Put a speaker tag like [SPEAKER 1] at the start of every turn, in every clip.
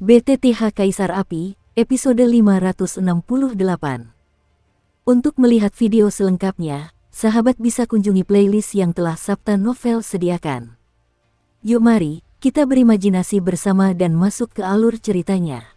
[SPEAKER 1] BTTH Kaisar Api, episode 568. Untuk melihat video selengkapnya, sahabat bisa kunjungi playlist yang telah Sabta Novel sediakan. Yuk mari, kita berimajinasi bersama dan masuk ke alur ceritanya.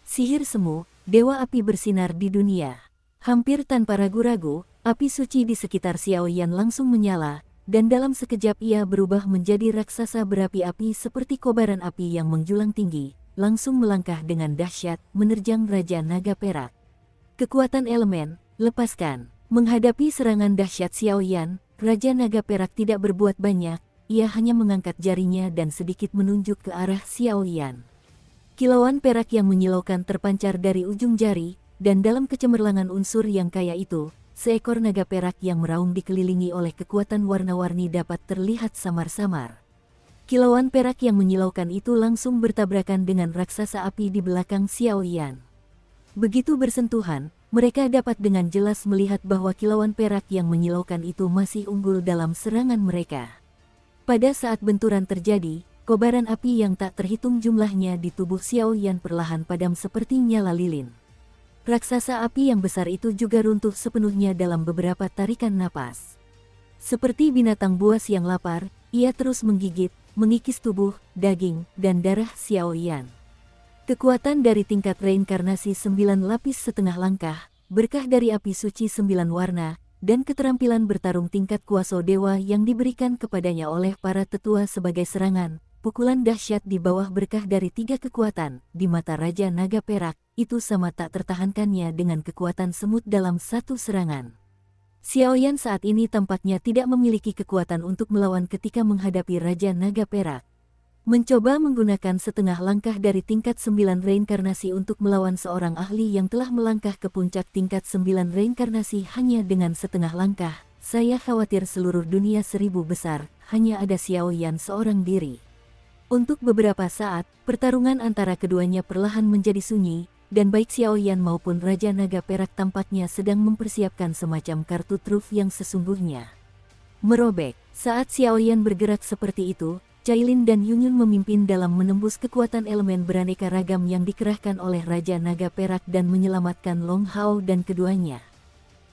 [SPEAKER 1] Sihir semu, Dewa Api bersinar di dunia. Hampir tanpa ragu-ragu, api suci di sekitar Xiaoyan langsung menyala, dan dalam sekejap ia berubah menjadi raksasa berapi-api seperti kobaran api yang menjulang tinggi, langsung melangkah dengan dahsyat, menerjang Raja Naga Perak. Kekuatan elemen, lepaskan. Menghadapi serangan dahsyat Xiaoyan, Raja Naga Perak tidak berbuat banyak, ia hanya mengangkat jarinya dan sedikit menunjuk ke arah Xiaoyan. Kilauan perak yang menyilaukan terpancar dari ujung jari, dan dalam kecemerlangan unsur yang kaya itu, seekor naga perak yang meraung dikelilingi oleh kekuatan warna-warni dapat terlihat samar-samar. Kilauan perak yang menyilaukan itu langsung bertabrakan dengan raksasa api di belakang Xiaoyan. Begitu bersentuhan, mereka dapat dengan jelas melihat bahwa kilauan perak yang menyilaukan itu masih unggul dalam serangan mereka. Pada saat benturan terjadi, kobaran api yang tak terhitung jumlahnya di tubuh Xiaoyan perlahan padam seperti nyala lilin. Raksasa api yang besar itu juga runtuh sepenuhnya dalam beberapa tarikan napas. Seperti binatang buas yang lapar, ia terus menggigit, mengikis tubuh, daging, dan darah Xiaoyan. Kekuatan dari tingkat reinkarnasi 9 lapis setengah langkah, berkah dari api suci 9 warna, dan keterampilan bertarung tingkat kuasa dewa yang diberikan kepadanya oleh para tetua sebagai serangan. Pukulan dahsyat di bawah berkah dari 3 kekuatan, di mata Raja Naga Perak, itu sama tak tertahankannya dengan kekuatan semut dalam satu serangan. Xiaoyan saat ini tampaknya tidak memiliki kekuatan untuk melawan ketika menghadapi Raja Naga Perak. Mencoba menggunakan setengah langkah dari tingkat 9 reinkarnasi untuk melawan seorang ahli yang telah melangkah ke puncak tingkat 9 reinkarnasi hanya dengan setengah langkah, saya khawatir seluruh dunia 1000 besar, hanya ada Xiaoyan seorang diri. Untuk beberapa saat, pertarungan antara keduanya perlahan menjadi sunyi, dan baik Xiaoyan maupun Raja Naga Perak tampaknya sedang mempersiapkan semacam kartu truf yang sesungguhnya. Merobek, saat Xiaoyan bergerak seperti itu, Cailin dan Yunyun memimpin dalam menembus kekuatan elemen beraneka ragam yang dikerahkan oleh Raja Naga Perak dan menyelamatkan Long Hao dan keduanya.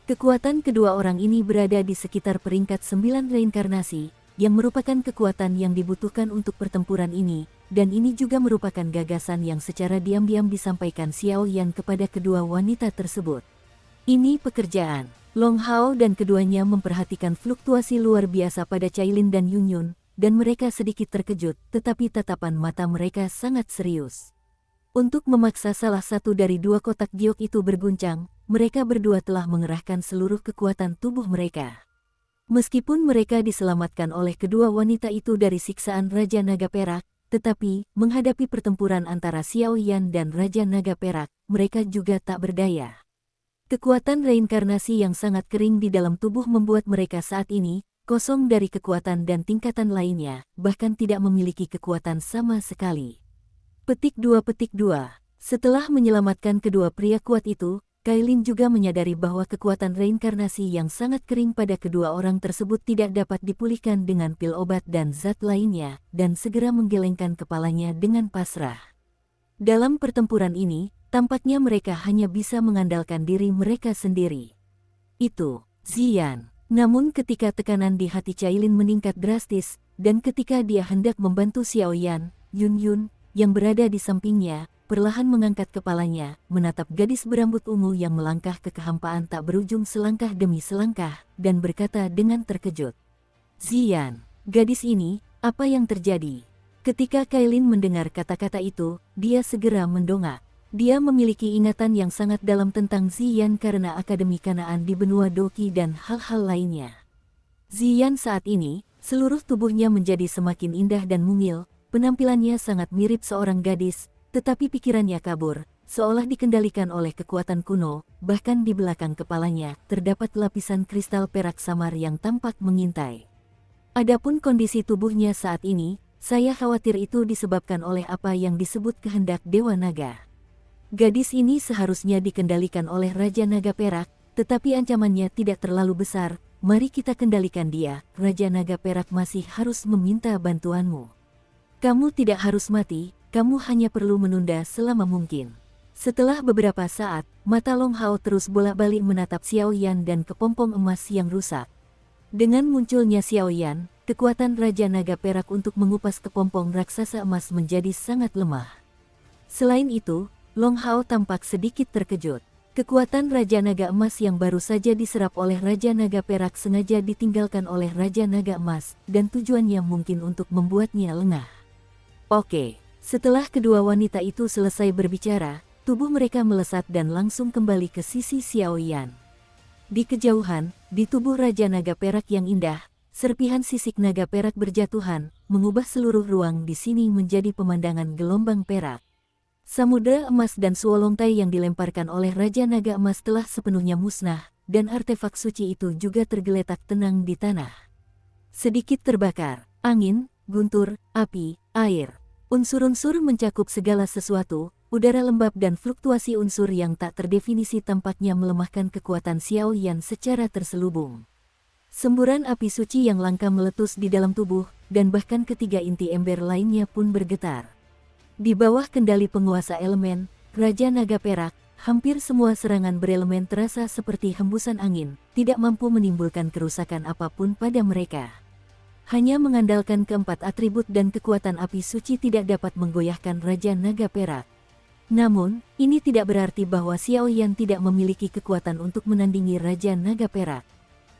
[SPEAKER 1] Kekuatan kedua orang ini berada di sekitar peringkat 9 reinkarnasi, yang merupakan kekuatan yang dibutuhkan untuk pertempuran ini, dan ini juga merupakan gagasan yang secara diam-diam disampaikan Xiaoyan kepada kedua wanita tersebut. Ini pekerjaan. Long Hao dan keduanya memperhatikan fluktuasi luar biasa pada Cailin dan Yunyun, dan mereka sedikit terkejut, tetapi tatapan mata mereka sangat serius. Untuk memaksa salah satu dari 2 kotak giok itu berguncang, mereka berdua telah mengerahkan seluruh kekuatan tubuh mereka. Meskipun mereka diselamatkan oleh kedua wanita itu dari siksaan Raja Naga Perak, tetapi menghadapi pertempuran antara Xiaoyan dan Raja Naga Perak, mereka juga tak berdaya. Kekuatan reinkarnasi yang sangat kering di dalam tubuh membuat mereka saat ini kosong dari kekuatan dan tingkatan lainnya, bahkan tidak memiliki kekuatan sama sekali. Petik 2. Setelah menyelamatkan kedua pria kuat itu, Cailin juga menyadari bahwa kekuatan reinkarnasi yang sangat kering pada kedua orang tersebut tidak dapat dipulihkan dengan pil obat dan zat lainnya, dan segera menggelengkan kepalanya dengan pasrah. Dalam pertempuran ini, tampaknya mereka hanya bisa mengandalkan diri mereka sendiri. Itu, Ziyan. Namun ketika tekanan di hati Cailin meningkat drastis, dan ketika dia hendak membantu Xiaoyan, Yunyun, yang berada di sampingnya, perlahan mengangkat kepalanya, menatap gadis berambut ungu yang melangkah ke kehampaan tak berujung selangkah demi selangkah, dan berkata dengan terkejut, "Ziyan, gadis ini, apa yang terjadi?" Ketika Cailin mendengar kata-kata itu, dia segera mendongak. Dia memiliki ingatan yang sangat dalam tentang Ziyan karena Akademi Kanaan di benua Doki dan hal-hal lainnya. Ziyan saat ini, seluruh tubuhnya menjadi semakin indah dan mungil, penampilannya sangat mirip seorang gadis, tetapi pikirannya kabur, seolah dikendalikan oleh kekuatan kuno, bahkan di belakang kepalanya terdapat lapisan kristal perak samar yang tampak mengintai. Adapun kondisi tubuhnya saat ini, saya khawatir itu disebabkan oleh apa yang disebut kehendak Dewa Naga. Gadis ini seharusnya dikendalikan oleh Raja Naga Perak, tetapi ancamannya tidak terlalu besar, mari kita kendalikan dia. Raja Naga Perak masih harus meminta bantuanmu. Kamu tidak harus mati, kamu hanya perlu menunda selama mungkin. Setelah beberapa saat, mata Long Hao terus bolak-balik menatap Xiao Yan dan kepompong emas yang rusak. Dengan munculnya Xiao Yan, kekuatan Raja Naga Perak untuk mengupas kepompong raksasa emas menjadi sangat lemah. Selain itu, Long Hao tampak sedikit terkejut. Kekuatan Raja Naga Emas yang baru saja diserap oleh Raja Naga Perak sengaja ditinggalkan oleh Raja Naga Emas, dan tujuannya mungkin untuk membuatnya lengah. Oke, setelah kedua wanita itu selesai berbicara, tubuh mereka melesat dan langsung kembali ke sisi Xiao Yan. Di kejauhan, di tubuh Raja Naga Perak yang indah, serpihan sisik naga perak berjatuhan, mengubah seluruh ruang di sini menjadi pemandangan gelombang perak. Samudera emas dan suolongtai yang dilemparkan oleh Raja Naga Emas telah sepenuhnya musnah, dan artefak suci itu juga tergeletak tenang di tanah. Sedikit terbakar, angin, guntur, api, air. Unsur-unsur mencakup segala sesuatu, udara lembab dan fluktuasi unsur yang tak terdefinisi tampaknya melemahkan kekuatan Xiao Yan secara terselubung. Semburan api suci yang langka meletus di dalam tubuh, dan bahkan ketiga inti ember lainnya pun bergetar. Di bawah kendali penguasa elemen, Raja Naga Perak, hampir semua serangan berelemen terasa seperti hembusan angin, tidak mampu menimbulkan kerusakan apapun pada mereka. Hanya mengandalkan keempat atribut dan kekuatan api suci tidak dapat menggoyahkan Raja Naga Perak. Namun, ini tidak berarti bahwa Xiao Yan tidak memiliki kekuatan untuk menandingi Raja Naga Perak.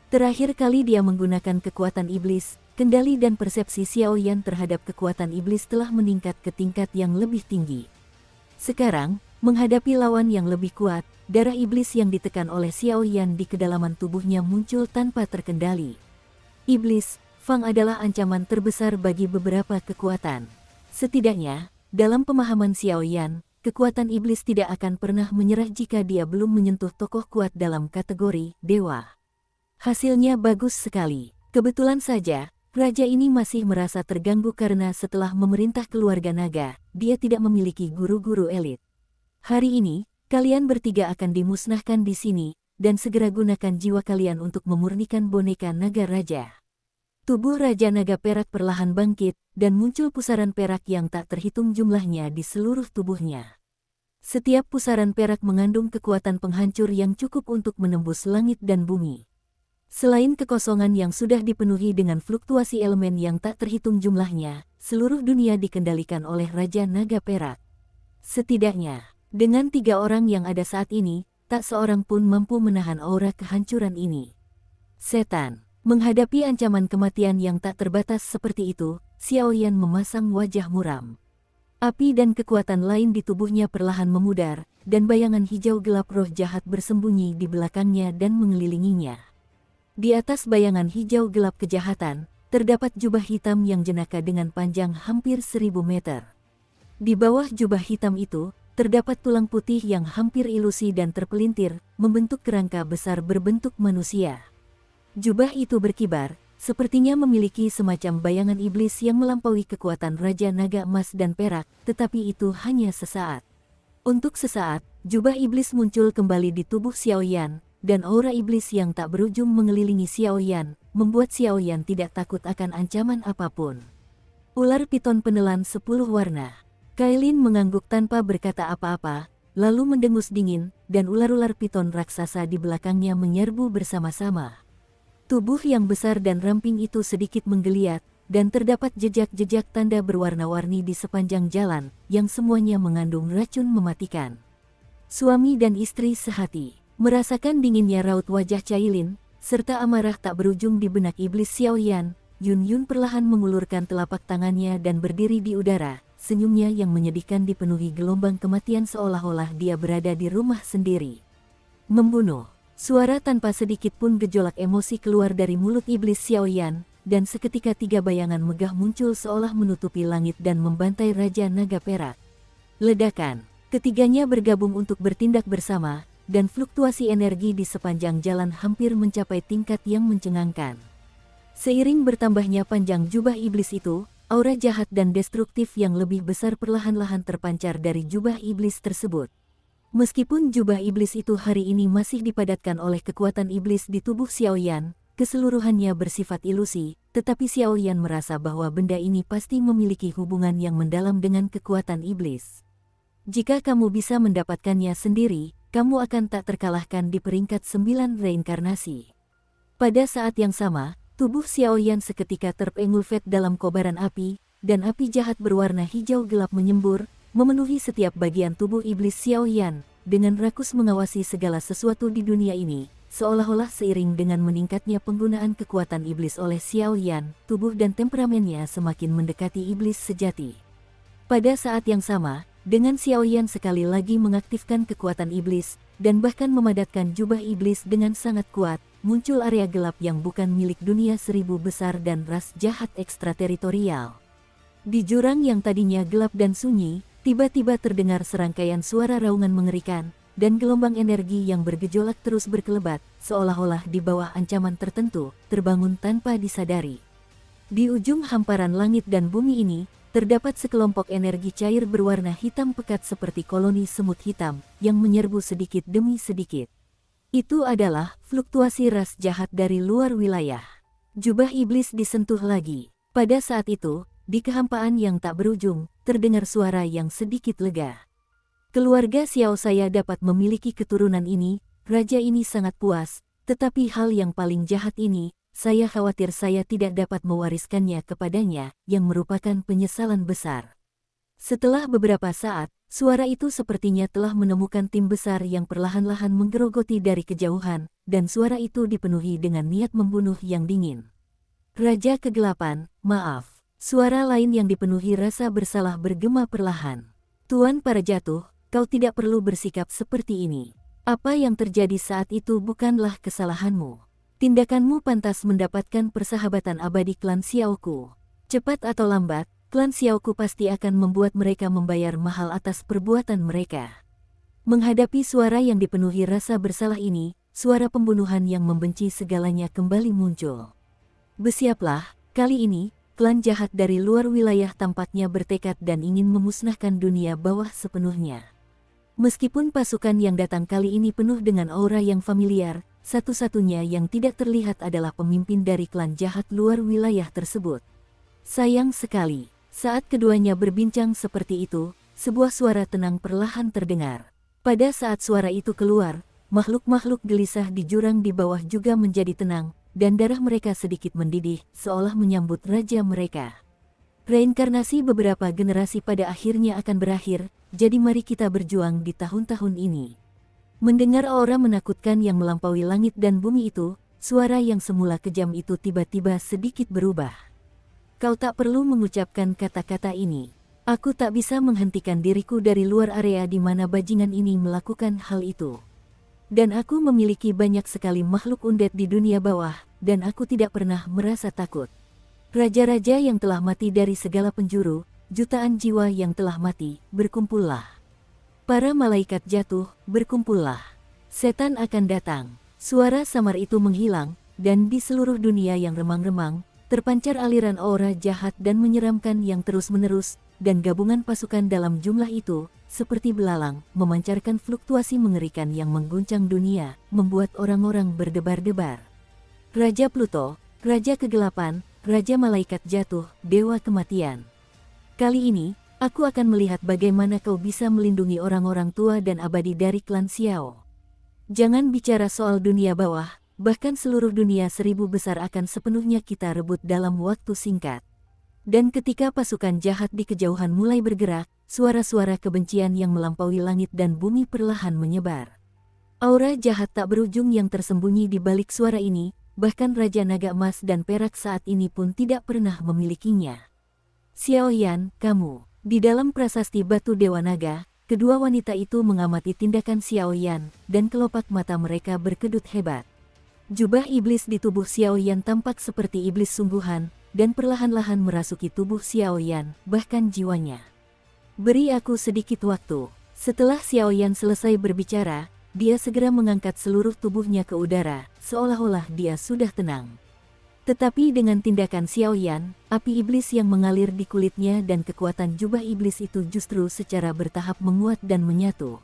[SPEAKER 1] Terakhir kali dia menggunakan kekuatan iblis, kendali dan persepsi Xiao Yan terhadap kekuatan iblis telah meningkat ke tingkat yang lebih tinggi. Sekarang, menghadapi lawan yang lebih kuat, darah iblis yang ditekan oleh Xiao Yan di kedalaman tubuhnya muncul tanpa terkendali. Iblis, Fang adalah ancaman terbesar bagi beberapa kekuatan. Setidaknya, dalam pemahaman Xiao Yan, kekuatan iblis tidak akan pernah menyerah jika dia belum menyentuh tokoh kuat dalam kategori dewa. Hasilnya bagus sekali. Kebetulan saja, raja ini masih merasa terganggu karena setelah memerintah keluarga naga, dia tidak memiliki guru-guru elit. Hari ini, kalian bertiga akan dimusnahkan di sini, dan segera gunakan jiwa kalian untuk memurnikan boneka naga raja. Tubuh Raja Naga Perak perlahan bangkit, dan muncul pusaran perak yang tak terhitung jumlahnya di seluruh tubuhnya. Setiap pusaran perak mengandung kekuatan penghancur yang cukup untuk menembus langit dan bumi. Selain kekosongan yang sudah dipenuhi dengan fluktuasi elemen yang tak terhitung jumlahnya, seluruh dunia dikendalikan oleh Raja Naga Perak. Setidaknya, dengan 3 orang yang ada saat ini, tak seorang pun mampu menahan aura kehancuran ini. Setan. Menghadapi ancaman kematian yang tak terbatas seperti itu, Xiao Yan memasang wajah muram. Api dan kekuatan lain di tubuhnya perlahan memudar, dan bayangan hijau gelap roh jahat bersembunyi di belakangnya dan mengelilinginya. Di atas bayangan hijau gelap kejahatan, terdapat jubah hitam yang jenaka dengan panjang hampir 1000 meter. Di bawah jubah hitam itu, terdapat tulang putih yang hampir ilusi dan terpelintir, membentuk kerangka besar berbentuk manusia. Jubah itu berkibar, sepertinya memiliki semacam bayangan iblis yang melampaui kekuatan Raja Naga Emas dan Perak, tetapi itu hanya sesaat. Untuk sesaat, jubah iblis muncul kembali di tubuh Xiao Yan, dan aura iblis yang tak berujung mengelilingi Xiao Yan, membuat Xiao Yan tidak takut akan ancaman apapun. Ular piton penelan 10 warna. Kailin mengangguk tanpa berkata apa-apa, lalu mendengus dingin, dan ular-ular piton raksasa di belakangnya menyerbu bersama-sama. Tubuh yang besar dan ramping itu sedikit menggeliat, dan terdapat jejak-jejak tanda berwarna-warni di sepanjang jalan, yang semuanya mengandung racun mematikan. Suami dan istri sehati, merasakan dinginnya raut wajah Cailin, serta amarah tak berujung di benak iblis Xiao Yan, Yun Yun perlahan mengulurkan telapak tangannya dan berdiri di udara, senyumnya yang menyedihkan dipenuhi gelombang kematian seolah-olah dia berada di rumah sendiri. Membunuh. Suara tanpa sedikit pun gejolak emosi keluar dari mulut iblis Xiao Yan, dan seketika 3 bayangan megah muncul seolah menutupi langit dan membantai Raja Naga Perak. Ledakan, ketiganya bergabung untuk bertindak bersama, dan fluktuasi energi di sepanjang jalan hampir mencapai tingkat yang mencengangkan. Seiring bertambahnya panjang jubah iblis itu, aura jahat dan destruktif yang lebih besar perlahan-lahan terpancar dari jubah iblis tersebut. Meskipun jubah iblis itu hari ini masih dipadatkan oleh kekuatan iblis di tubuh Xiao Yan, keseluruhannya bersifat ilusi, tetapi Xiao Yan merasa bahwa benda ini pasti memiliki hubungan yang mendalam dengan kekuatan iblis. Jika kamu bisa mendapatkannya sendiri, kamu akan tak terkalahkan di peringkat 9 reinkarnasi. Pada saat yang sama, tubuh Xiao Yan seketika terengulfet dalam kobaran api, dan api jahat berwarna hijau gelap menyembur, memenuhi setiap bagian tubuh iblis Xiao Yan, dengan rakus mengawasi segala sesuatu di dunia ini, seolah-olah seiring dengan meningkatnya penggunaan kekuatan iblis oleh Xiao Yan, tubuh dan temperamennya semakin mendekati iblis sejati. Pada saat yang sama, dengan Xiao Yan sekali lagi mengaktifkan kekuatan iblis, dan bahkan memadatkan jubah iblis dengan sangat kuat, muncul area gelap yang bukan milik dunia 1000 besar dan ras jahat ekstrateritorial. Di jurang yang tadinya gelap dan sunyi, tiba-tiba terdengar serangkaian suara raungan mengerikan, dan gelombang energi yang bergejolak terus berkelebat, seolah-olah di bawah ancaman tertentu, terbangun tanpa disadari. Di ujung hamparan langit dan bumi ini, terdapat sekelompok energi cair berwarna hitam pekat seperti koloni semut hitam, yang menyerbu sedikit demi sedikit. Itu adalah fluktuasi ras jahat dari luar wilayah. Jubah iblis disentuh lagi. Pada saat itu, di kehampaan yang tak berujung, terdengar suara yang sedikit lega. Keluarga Xiao saya dapat memiliki keturunan ini, raja ini sangat puas, tetapi hal yang paling jahat ini, saya khawatir saya tidak dapat mewariskannya kepadanya, yang merupakan penyesalan besar. Setelah beberapa saat, suara itu sepertinya telah menemukan tim besar yang perlahan-lahan menggerogoti dari kejauhan, dan suara itu dipenuhi dengan niat membunuh yang dingin. Raja Kegelapan, maaf. Suara lain yang dipenuhi rasa bersalah bergema perlahan. Tuan Para Jatuh, kau tidak perlu bersikap seperti ini. Apa yang terjadi saat itu bukanlah kesalahanmu. Tindakanmu pantas mendapatkan persahabatan abadi klan Xiaoku. Cepat atau lambat, klan Xiaoku pasti akan membuat mereka membayar mahal atas perbuatan mereka. Menghadapi suara yang dipenuhi rasa bersalah ini, suara pembunuhan yang membenci segalanya kembali muncul. Bersiaplah, kali ini, klan jahat dari luar wilayah tampaknya bertekad dan ingin memusnahkan dunia bawah sepenuhnya. Meskipun pasukan yang datang kali ini penuh dengan aura yang familiar, satu-satunya yang tidak terlihat adalah pemimpin dari klan jahat luar wilayah tersebut. Sayang sekali, saat keduanya berbincang seperti itu, sebuah suara tenang perlahan terdengar. Pada saat suara itu keluar, makhluk-makhluk gelisah di jurang di bawah juga menjadi tenang, dan darah mereka sedikit mendidih, seolah menyambut raja mereka. Reinkarnasi beberapa generasi pada akhirnya akan berakhir, jadi mari kita berjuang di tahun-tahun ini. Mendengar aura menakutkan yang melampaui langit dan bumi itu, suara yang semula kejam itu tiba-tiba sedikit berubah. Kau tak perlu mengucapkan kata-kata ini. Aku tak bisa menghentikan diriku dari luar area di mana bajingan ini melakukan hal itu. Dan aku memiliki banyak sekali makhluk undead di dunia bawah, dan aku tidak pernah merasa takut. Raja-raja yang telah mati dari segala penjuru, jutaan jiwa yang telah mati, berkumpullah. Para malaikat jatuh, berkumpullah. Setan akan datang. Suara samar itu menghilang, dan di seluruh dunia yang remang-remang, terpancar aliran aura jahat dan menyeramkan yang terus-menerus, dan gabungan pasukan dalam jumlah itu, seperti belalang, memancarkan fluktuasi mengerikan yang mengguncang dunia, membuat orang-orang berdebar-debar. Raja Pluto, Raja Kegelapan, Raja Malaikat Jatuh, Dewa Kematian. Kali ini, aku akan melihat bagaimana kau bisa melindungi orang-orang tua dan abadi dari klan Xiao. Jangan bicara soal dunia bawah, bahkan seluruh dunia 1000 besar akan sepenuhnya kita rebut dalam waktu singkat. Dan ketika pasukan jahat di kejauhan mulai bergerak, suara-suara kebencian yang melampaui langit dan bumi perlahan menyebar. Aura jahat tak berujung yang tersembunyi di balik suara ini, bahkan Raja Naga Emas dan Perak saat ini pun tidak pernah memilikinya. Xiao Yan, kamu. Di dalam prasasti Batu Dewa Naga, kedua wanita itu mengamati tindakan Xiao Yan, dan kelopak mata mereka berkedut hebat. Jubah iblis di tubuh Xiao Yan tampak seperti iblis sungguhan, dan perlahan-lahan merasuki tubuh Xiao Yan, bahkan jiwanya. Beri aku sedikit waktu. Setelah Xiao Yan selesai berbicara, dia segera mengangkat seluruh tubuhnya ke udara, seolah-olah dia sudah tenang. Tetapi dengan tindakan Xiao Yan, api iblis yang mengalir di kulitnya dan kekuatan jubah iblis itu justru secara bertahap menguat dan menyatu.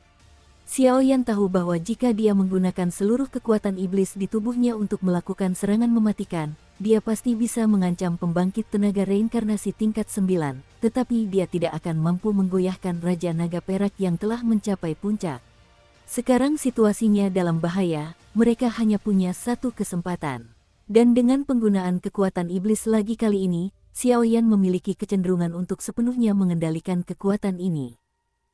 [SPEAKER 1] Xiaoyan tahu bahwa jika dia menggunakan seluruh kekuatan iblis di tubuhnya untuk melakukan serangan mematikan, dia pasti bisa mengancam pembangkit tenaga reinkarnasi tingkat 9, tetapi dia tidak akan mampu menggoyahkan Raja Naga Perak yang telah mencapai puncak. Sekarang situasinya dalam bahaya, mereka hanya punya satu kesempatan. Dan dengan penggunaan kekuatan iblis lagi kali ini, Xiaoyan memiliki kecenderungan untuk sepenuhnya mengendalikan kekuatan ini.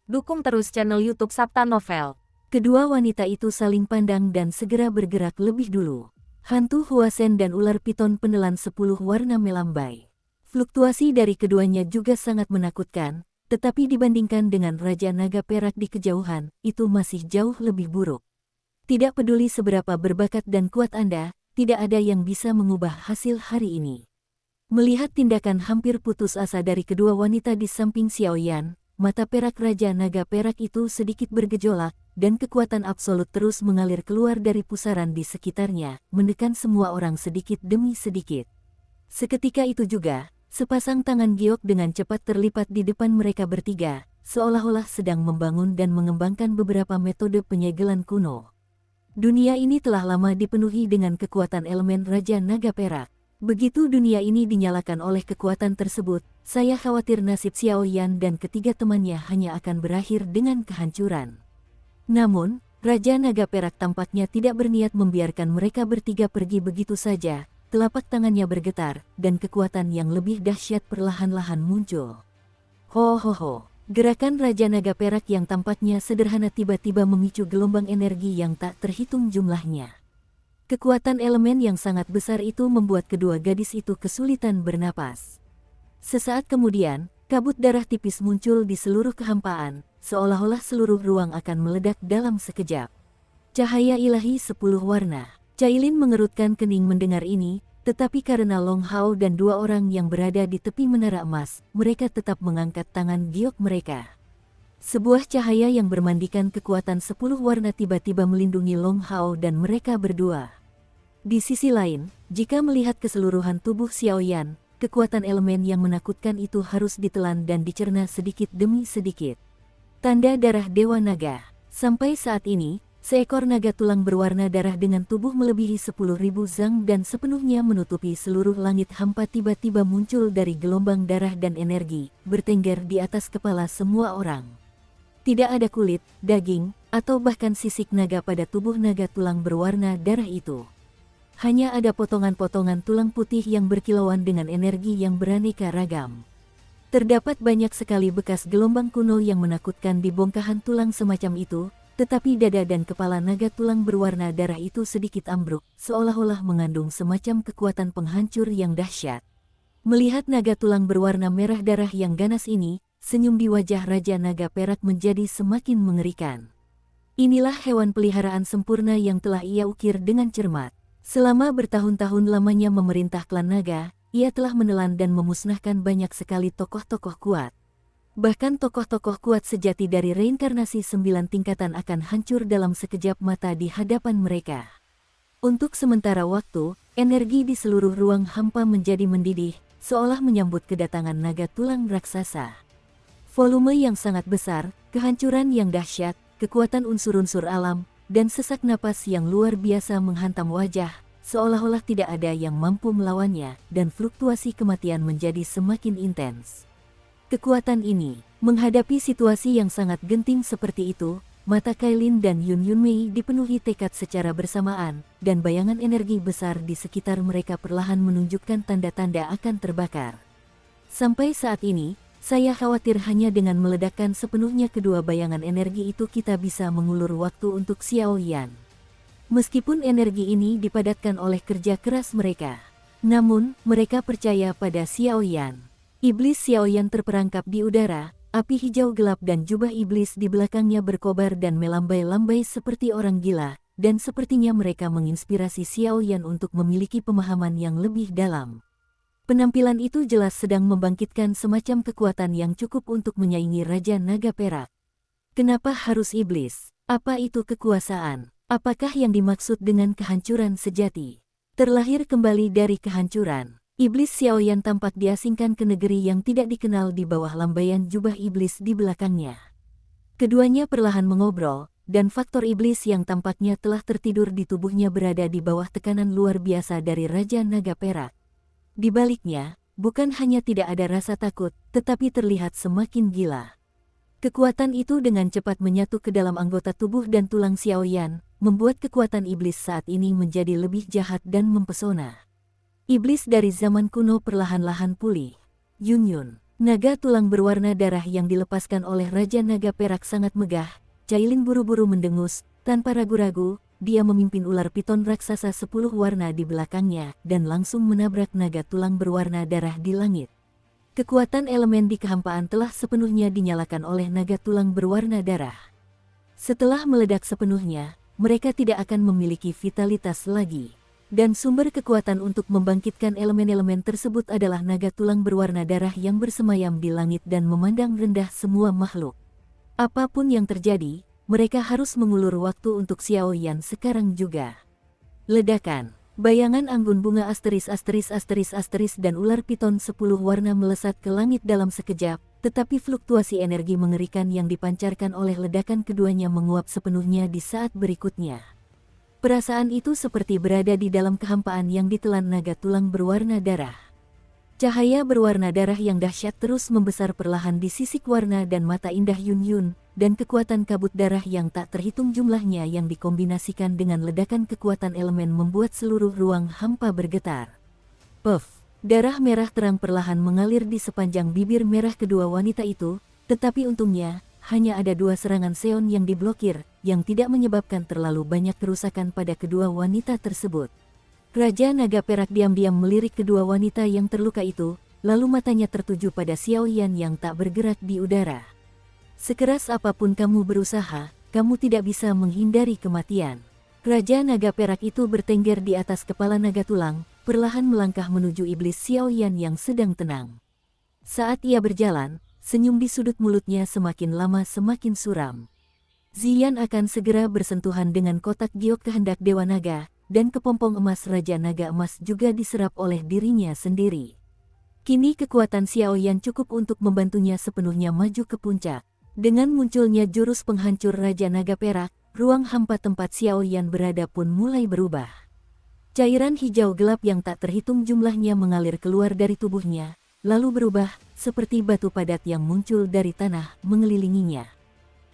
[SPEAKER 2] Dukung terus channel YouTube Sabta Novel.
[SPEAKER 1] Kedua wanita itu saling pandang dan segera bergerak lebih dulu. Hantu Huasen dan ular piton penelan 10 warna melambai. Fluktuasi dari keduanya juga sangat menakutkan, tetapi dibandingkan dengan Raja Naga Perak di kejauhan, itu masih jauh lebih buruk. Tidak peduli seberapa berbakat dan kuat Anda, tidak ada yang bisa mengubah hasil hari ini. Melihat tindakan hampir putus asa dari kedua wanita di samping Xiaoyan, mata perak Raja Naga Perak itu sedikit bergejolak, dan kekuatan absolut terus mengalir keluar dari pusaran di sekitarnya, menekan semua orang sedikit demi sedikit. Seketika itu juga, sepasang tangan giok dengan cepat terlipat di depan mereka bertiga, seolah-olah sedang membangun dan mengembangkan beberapa metode penyegelan kuno. Dunia ini telah lama dipenuhi dengan kekuatan elemen Raja Naga Perak. Begitu dunia ini dinyalakan oleh kekuatan tersebut, saya khawatir nasib Xiaoyan dan ketiga temannya hanya akan berakhir dengan kehancuran. Namun, Raja Naga Perak tampaknya tidak berniat membiarkan mereka bertiga pergi begitu saja. Telapak tangannya bergetar, dan kekuatan yang lebih dahsyat perlahan-lahan muncul. Ho ho ho, gerakan Raja Naga Perak yang tampaknya sederhana tiba-tiba memicu gelombang energi yang tak terhitung jumlahnya. Kekuatan elemen yang sangat besar itu membuat kedua gadis itu kesulitan bernapas. Sesaat kemudian, kabut darah tipis muncul di seluruh kehampaan, seolah-olah seluruh ruang akan meledak dalam sekejap. Cahaya ilahi 10 warna. Cailin mengerutkan kening mendengar ini, tetapi karena Long Hao dan dua orang yang berada di tepi menara emas, mereka tetap mengangkat tangan giok mereka. Sebuah cahaya yang bermandikan kekuatan 10 warna tiba-tiba melindungi Long Hao dan mereka berdua. Di sisi lain, jika melihat keseluruhan tubuh Xiaoyan, kekuatan elemen yang menakutkan itu harus ditelan dan dicerna sedikit demi sedikit. Tanda darah Dewa Naga. Sampai saat ini, seekor naga tulang berwarna darah dengan tubuh melebihi 10.000 zang dan sepenuhnya menutupi seluruh langit hampa tiba-tiba muncul dari gelombang darah dan energi, bertengger di atas kepala semua orang. Tidak ada kulit, daging, atau bahkan sisik naga pada tubuh naga tulang berwarna darah itu. Hanya ada potongan-potongan tulang putih yang berkilauan dengan energi yang beraneka ragam. Terdapat banyak sekali bekas gelombang kuno yang menakutkan di bongkahan tulang semacam itu, tetapi dada dan kepala naga tulang berwarna darah itu sedikit ambruk, seolah-olah mengandung semacam kekuatan penghancur yang dahsyat. Melihat naga tulang berwarna merah darah yang ganas ini, senyum di wajah Raja Naga Perak menjadi semakin mengerikan. Inilah hewan peliharaan sempurna yang telah ia ukir dengan cermat. Selama bertahun-tahun lamanya memerintah klan naga, ia telah menelan dan memusnahkan banyak sekali tokoh-tokoh kuat. Bahkan tokoh-tokoh kuat sejati dari reinkarnasi 9 tingkatan akan hancur dalam sekejap mata di hadapan mereka. Untuk sementara waktu, energi di seluruh ruang hampa menjadi mendidih, seolah menyambut kedatangan naga tulang raksasa. Volume yang sangat besar, kehancuran yang dahsyat, kekuatan unsur-unsur alam, dan sesak napas yang luar biasa menghantam wajah, seolah-olah tidak ada yang mampu melawannya, dan fluktuasi kematian menjadi semakin intens. Kekuatan ini, menghadapi situasi yang sangat genting seperti itu, mata Kailin dan Yun Yunmei dipenuhi tekad secara bersamaan, dan bayangan energi besar di sekitar mereka perlahan menunjukkan tanda-tanda akan terbakar. Sampai saat ini, saya khawatir hanya dengan meledakkan sepenuhnya kedua bayangan energi itu kita bisa mengulur waktu untuk Xiaoyan. Meskipun energi ini dipadatkan oleh kerja keras mereka, namun mereka percaya pada Xiaoyan. Iblis Xiaoyan terperangkap di udara, api hijau gelap dan jubah iblis di belakangnya berkobar dan melambai-lambai seperti orang gila, dan sepertinya mereka menginspirasi Xiaoyan untuk memiliki pemahaman yang lebih dalam. Penampilan itu jelas sedang membangkitkan semacam kekuatan yang cukup untuk menyaingi Raja Naga Perak. Kenapa harus iblis? Apa itu kekuasaan? Apakah yang dimaksud dengan kehancuran sejati? Terlahir kembali dari kehancuran, iblis Xiaoyan tampak diasingkan ke negeri yang tidak dikenal di bawah lambaian jubah iblis di belakangnya. Keduanya perlahan mengobrol, dan faktor iblis yang tampaknya telah tertidur di tubuhnya berada di bawah tekanan luar biasa dari Raja Naga Perak. Di baliknya, bukan hanya tidak ada rasa takut, tetapi terlihat semakin gila. Kekuatan itu dengan cepat menyatu ke dalam anggota tubuh dan tulang Xiaoyan, membuat kekuatan iblis saat ini menjadi lebih jahat dan mempesona. Iblis dari zaman kuno perlahan-lahan pulih. Yunyun, naga tulang berwarna darah yang dilepaskan oleh Raja Naga Perak sangat megah. Cailin buru-buru mendengus, tanpa ragu-ragu, dia memimpin ular piton raksasa 10 warna di belakangnya dan langsung menabrak naga tulang berwarna darah di langit. Kekuatan elemen di kehampaan telah sepenuhnya dinyalakan oleh naga tulang berwarna darah. Setelah meledak sepenuhnya, mereka tidak akan memiliki vitalitas lagi. Dan sumber kekuatan untuk membangkitkan elemen-elemen tersebut adalah naga tulang berwarna darah yang bersemayam di langit dan memandang rendah semua makhluk. Apapun yang terjadi, mereka harus mengulur waktu untuk Xiaoyan sekarang juga. Ledakan, bayangan anggun bunga asteris dan ular piton 10 warna melesat ke langit dalam sekejap, tetapi fluktuasi energi mengerikan yang dipancarkan oleh ledakan keduanya menguap sepenuhnya di saat berikutnya. Perasaan itu seperti berada di dalam kehampaan yang ditelan naga tulang berwarna darah. Cahaya berwarna darah yang dahsyat terus membesar perlahan di sisik warna dan mata indah Yunyun, dan kekuatan kabut darah yang tak terhitung jumlahnya yang dikombinasikan dengan ledakan kekuatan elemen membuat seluruh ruang hampa bergetar. Puff, darah merah terang perlahan mengalir di sepanjang bibir merah kedua wanita itu, tetapi untungnya, hanya ada 2 serangan Seon yang diblokir, yang tidak menyebabkan terlalu banyak kerusakan pada kedua wanita tersebut. Raja Naga Perak diam-diam melirik kedua wanita yang terluka itu, lalu matanya tertuju pada Xiaoyan yang tak bergerak di udara. Sekeras apapun kamu berusaha, kamu tidak bisa menghindari kematian. Raja Naga Perak itu bertengger di atas kepala naga tulang, perlahan melangkah menuju iblis Xiaoyan yang sedang tenang. Saat ia berjalan, senyum di sudut mulutnya semakin lama semakin suram. Ziyan akan segera bersentuhan dengan kotak giok kehendak Dewa Naga, dan kepompong emas Raja Naga Emas juga diserap oleh dirinya sendiri. Kini kekuatan Xiaoyan cukup untuk membantunya sepenuhnya maju ke puncak. Dengan munculnya jurus penghancur Raja Naga Perak, ruang hampa tempat Xiaoyan berada pun mulai berubah. Cairan hijau gelap yang tak terhitung jumlahnya mengalir keluar dari tubuhnya, lalu berubah, seperti batu padat yang muncul dari tanah mengelilinginya.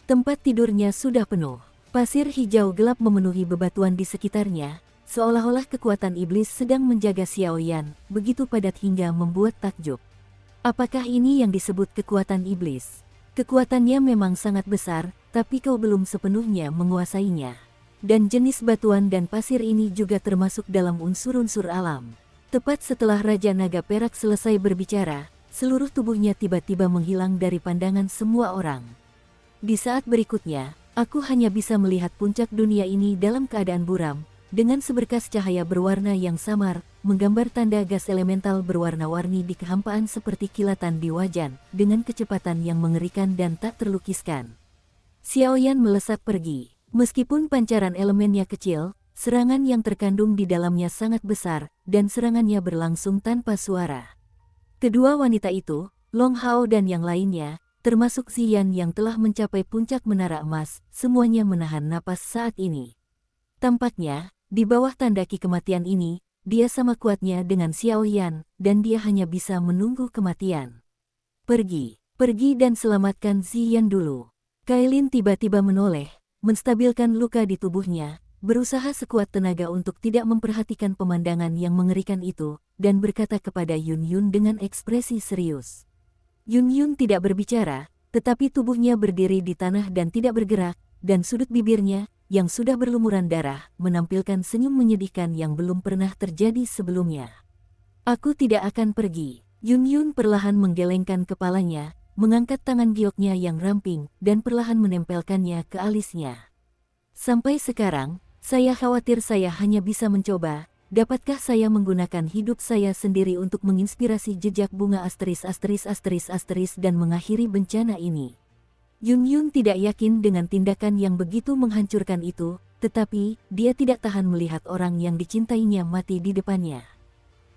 [SPEAKER 1] Tempat tidurnya sudah penuh. Pasir hijau gelap memenuhi bebatuan di sekitarnya, seolah-olah kekuatan iblis sedang menjaga Xiaoyan, begitu padat hingga membuat takjub. Apakah ini yang disebut kekuatan iblis? Kekuatannya memang sangat besar, tapi kau belum sepenuhnya menguasainya. Dan jenis batuan dan pasir ini juga termasuk dalam unsur-unsur alam. Tepat setelah Raja Naga Perak selesai berbicara, seluruh tubuhnya tiba-tiba menghilang dari pandangan semua orang. Di saat berikutnya, aku hanya bisa melihat puncak dunia ini dalam keadaan buram, dengan seberkas cahaya berwarna yang samar, menggambar tanda gas elemental berwarna-warni di kehampaan seperti kilatan di wajan, dengan kecepatan yang mengerikan dan tak terlukiskan. Xiaoyan melesat pergi. Meskipun pancaran elemennya kecil, serangan yang terkandung di dalamnya sangat besar, dan serangannya berlangsung tanpa suara. Kedua wanita itu, Long Hao dan yang lainnya, termasuk Ziyan yang telah mencapai puncak menara emas, semuanya menahan napas saat ini. Tampaknya, di bawah tanda ki kematian ini, dia sama kuatnya dengan Xiaoyan, dan dia hanya bisa menunggu kematian. Pergi dan selamatkan Ziyan dulu. Kailin tiba-tiba menoleh, menstabilkan luka di tubuhnya, berusaha sekuat tenaga untuk tidak memperhatikan pemandangan yang mengerikan itu, dan berkata kepada Yunyun dengan ekspresi serius. Yunyun tidak berbicara, tetapi tubuhnya berdiri di tanah dan tidak bergerak, dan sudut bibirnya, yang sudah berlumuran darah, menampilkan senyum menyedihkan yang belum pernah terjadi sebelumnya. Aku tidak akan pergi. Yunyun perlahan menggelengkan kepalanya, mengangkat tangan gioknya yang ramping, dan perlahan menempelkannya ke alisnya. Sampai sekarang, saya khawatir saya hanya bisa mencoba. Dapatkah saya menggunakan hidup saya sendiri untuk menginspirasi jejak bunga asteris dan mengakhiri bencana ini? Yunyun tidak yakin dengan tindakan yang begitu menghancurkan itu, tetapi dia tidak tahan melihat orang yang dicintainya mati di depannya.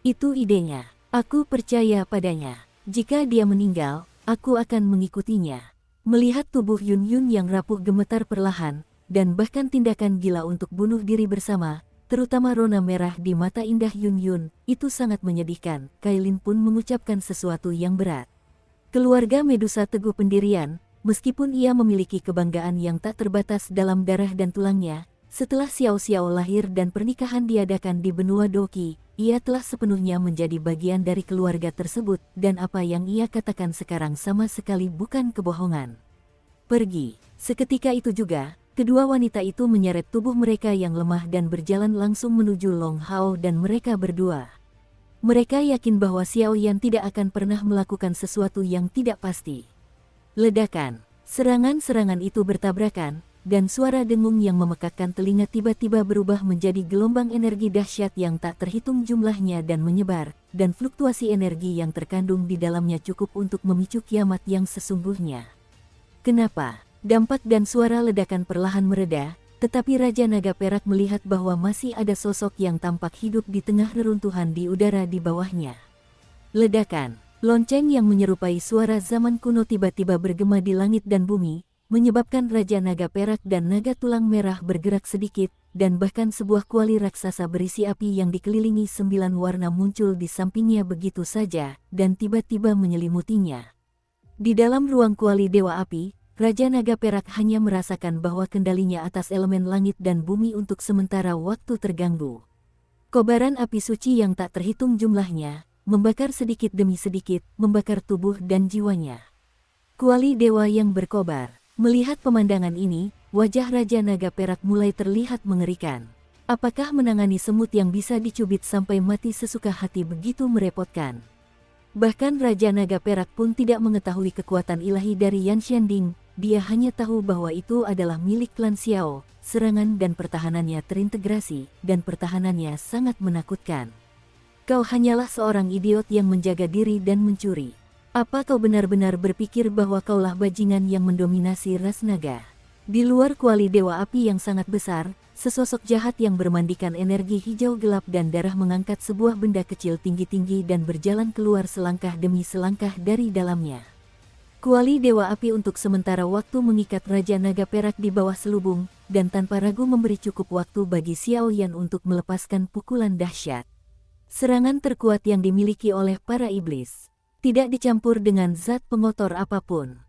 [SPEAKER 1] Itu idenya. Aku percaya padanya. Jika dia meninggal, aku akan mengikutinya. Melihat tubuh Yunyun yang rapuh gemetar perlahan, dan bahkan tindakan gila untuk bunuh diri bersama, terutama rona merah di mata indah Yun Yun, itu sangat menyedihkan. Kailin pun mengucapkan sesuatu yang berat. Keluarga Medusa teguh pendirian, meskipun ia memiliki kebanggaan yang tak terbatas dalam darah dan tulangnya. Setelah Xiao Xiao lahir dan pernikahan diadakan di benua Doqi, ia telah sepenuhnya menjadi bagian dari keluarga tersebut, dan apa yang ia katakan sekarang sama sekali bukan kebohongan. Pergi. Seketika itu juga, kedua wanita itu menyeret tubuh mereka yang lemah dan berjalan langsung menuju Long Hao dan mereka berdua. Mereka yakin bahwa Xiao Yan tidak akan pernah melakukan sesuatu yang tidak pasti. Ledakan. Serangan-serangan itu bertabrakan, dan suara dengung yang memekakkan telinga tiba-tiba berubah menjadi gelombang energi dahsyat yang tak terhitung jumlahnya dan menyebar, dan fluktuasi energi yang terkandung di dalamnya cukup untuk memicu kiamat yang sesungguhnya. Kenapa? Dampak dan suara ledakan perlahan mereda, tetapi Raja Naga Perak melihat bahwa masih ada sosok yang tampak hidup di tengah reruntuhan di udara di bawahnya. Ledakan. Lonceng yang menyerupai suara zaman kuno tiba-tiba bergema di langit dan bumi, menyebabkan Raja Naga Perak dan Naga Tulang Merah bergerak sedikit, dan bahkan sebuah kuali raksasa berisi api yang dikelilingi 9 warna muncul di sampingnya begitu saja, dan tiba-tiba menyelimutinya. Di dalam ruang kuali Dewa Api, Raja Naga Perak hanya merasakan bahwa kendalinya atas elemen langit dan bumi untuk sementara waktu terganggu. Kobaran api suci yang tak terhitung jumlahnya, membakar sedikit demi sedikit, membakar tubuh dan jiwanya. Kuali Dewa yang berkobar. Melihat pemandangan ini, wajah Raja Naga Perak mulai terlihat mengerikan. Apakah menangani semut yang bisa dicubit sampai mati sesuka hati begitu merepotkan? Bahkan Raja Naga Perak pun tidak mengetahui kekuatan ilahi dari Yan Xianding, dia hanya tahu bahwa itu adalah milik klan Xiao, serangan dan pertahanannya terintegrasi, dan pertahanannya sangat menakutkan. Kau hanyalah seorang idiot yang menjaga diri dan mencuri. Apa kau benar-benar berpikir bahwa kaulah bajingan yang mendominasi ras naga? Di luar kuali Dewa Api yang sangat besar, sesosok jahat yang bermandikan energi hijau gelap dan darah mengangkat sebuah benda kecil tinggi-tinggi dan berjalan keluar selangkah demi selangkah dari dalamnya. Kuali Dewa Api untuk sementara waktu mengikat Raja Naga Perak di bawah selubung, dan tanpa ragu memberi cukup waktu bagi Xiao Yan untuk melepaskan pukulan dahsyat. Serangan terkuat yang dimiliki oleh para iblis. Tidak dicampur dengan zat pengotor apapun.